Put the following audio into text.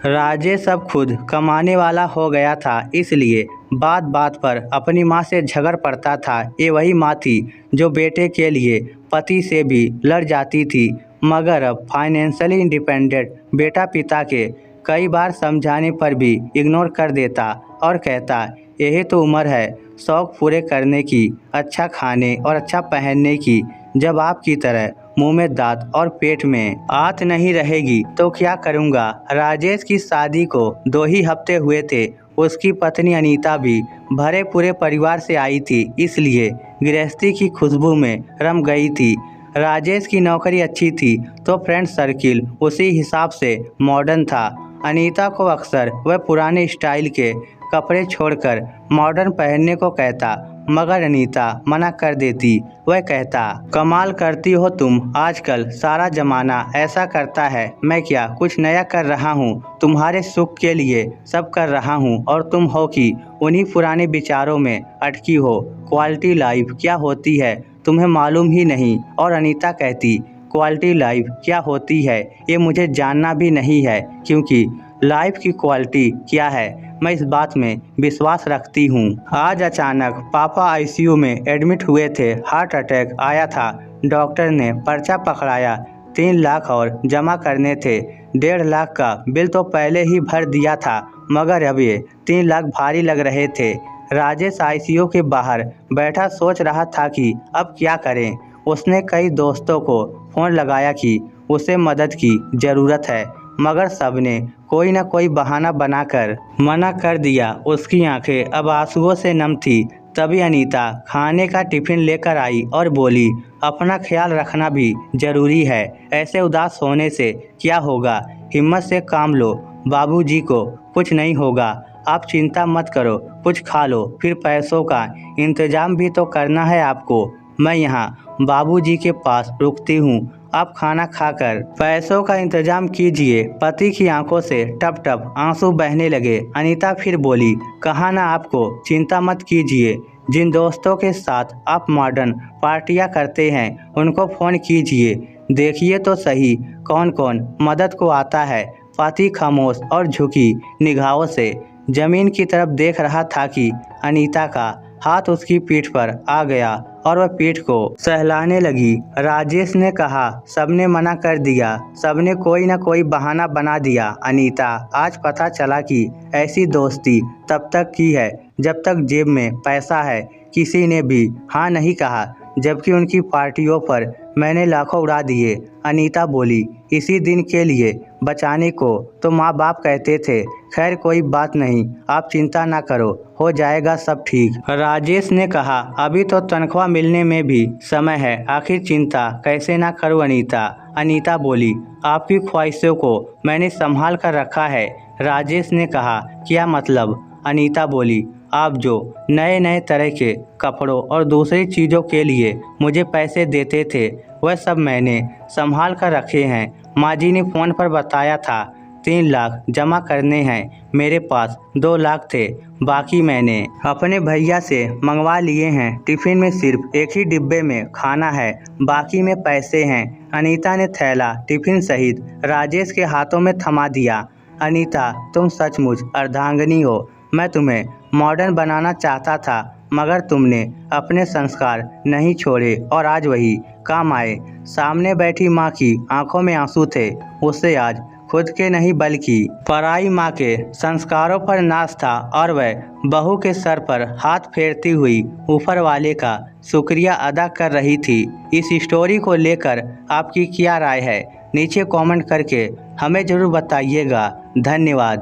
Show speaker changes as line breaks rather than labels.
राजेश अब खुद कमाने वाला हो गया था, इसलिए बात बात पर अपनी माँ से झगड़ पड़ता था। ये वही माँ थी जो बेटे के लिए पति से भी लड़ जाती थी, मगर अब फाइनेंशियली इंडिपेंडेंट बेटा पिता के कई बार समझाने पर भी इग्नोर कर देता और कहता, यही तो उम्र है शौक पूरे करने की, अच्छा खाने और अच्छा पहनने की। जब आपकी तरह मुंह में दांत और पेट में आंत नहीं रहेगी तो क्या करूँगा। राजेश की शादी को 2 ही हफ्ते हुए थे। उसकी पत्नी अनीता भी भरे पूरे परिवार से आई थी, इसलिए गृहस्थी की खुशबू में रम गई थी। राजेश की नौकरी अच्छी थी तो फ्रेंड सर्किल उसी हिसाब से मॉडर्न था। अनीता को अक्सर वह पुराने स्टाइल के कपड़े छोड़कर मॉडर्न पहनने को कहता, मगर अनीता मना कर देती। वह कहता, कमाल करती हो तुम, आजकल सारा जमाना ऐसा करता है, मैं क्या कुछ नया कर रहा हूँ, तुम्हारे सुख के लिए सब कर रहा हूँ और तुम हो कि उन्हीं पुराने विचारों में अटकी हो। क्वालिटी लाइफ क्या होती है तुम्हें मालूम ही नहीं। और अनीता कहती, क्वालिटी लाइफ क्या होती है ये मुझे जानना भी नहीं है, क्योंकि लाइफ की क्वालिटी क्या है मैं इस बात में विश्वास रखती हूँ। आज अचानक पापा आईसीयू में एडमिट हुए थे, हार्ट अटैक आया था। डॉक्टर ने पर्चा पकड़ाया, 3 लाख और जमा करने थे। 1.5 लाख का बिल तो पहले ही भर दिया था, मगर अब ये 3 लाख भारी लग रहे थे। राजेश आईसीयू के बाहर बैठा सोच रहा था कि अब क्या करें। उसने कई दोस्तों को फ़ोन लगाया कि उसे मदद की ज़रूरत है, मगर सबने कोई न कोई बहाना बनाकर मना कर दिया। उसकी आंखें अब आंसुओं से नम थी। तभी अनीता खाने का टिफिन लेकर आई और बोली, अपना ख्याल रखना भी ज़रूरी है, ऐसे उदास होने से क्या होगा, हिम्मत से काम लो, बाबूजी को कुछ नहीं होगा, आप चिंता मत करो, कुछ खा लो, फिर पैसों का इंतजाम भी तो करना है आपको। मैं यहाँ बाबूजी के पास रुकती हूँ, आप खाना खाकर पैसों का इंतजाम कीजिए। पति की आंखों से टप टप आंसू बहने लगे। अनीता फिर बोली, कहा ना आपको चिंता मत कीजिए, जिन दोस्तों के साथ आप मॉडर्न पार्टियां करते हैं उनको फ़ोन कीजिए, देखिए तो सही कौन कौन मदद को आता है। पति खामोश और झुकी निगाहों से जमीन की तरफ देख रहा था कि अनीता का हाथ उसकी पीठ पर आ गया और वह पीठ को सहलाने लगी। राजेश ने कहा, सबने मना कर दिया, सबने कोई ना कोई बहाना बना दिया। अनीता, आज पता चला कि ऐसी दोस्ती तब तक की है जब तक जेब में पैसा है। किसी ने भी हाँ नहीं कहा, जबकि उनकी पार्टियों पर मैंने लाखों उड़ा दिए। अनीता बोली, इसी दिन के लिए बचाने को तो माँ बाप कहते थे। खैर कोई बात नहीं, आप चिंता ना करो, हो जाएगा सब ठीक। राजेश ने कहा, अभी तो तनख्वाह मिलने में भी समय है, आखिर चिंता कैसे ना करूं अनीता। अनीता बोली, आपकी ख्वाहिशों को मैंने संभाल कर रखा है। राजेश ने कहा, क्या मतलब। अनीता बोली, आप जो नए नए तरह के कपड़ों और दूसरी चीज़ों के लिए मुझे पैसे देते थे, वह सब मैंने संभाल कर रखे हैं। माँ जी ने फ़ोन पर बताया था 3 लाख जमा करने हैं, मेरे पास 2 लाख थे, बाकी मैंने अपने भैया से मंगवा लिए हैं। टिफ़िन में सिर्फ एक ही डिब्बे में खाना है, बाकी में पैसे हैं। अनीता ने थैला टिफ़िन सहित राजेश के हाथों में थमा दिया। अनीता, तुम सचमुच अर्धांगिनी हो। मैं तुम्हें मॉडर्न बनाना चाहता था, मगर तुमने अपने संस्कार नहीं छोड़े और आज वही काम आए। सामने बैठी माँ की आंखों में आंसू थे। उससे आज खुद के नहीं बल्कि पराई माँ के संस्कारों पर नाज था और वह बहू के सर पर हाथ फेरती हुई ऊपर वाले का शुक्रिया अदा कर रही थी। इस स्टोरी को लेकर आपकी क्या राय है, नीचे कमेंट करके हमें ज़रूर बताइएगा। धन्यवाद।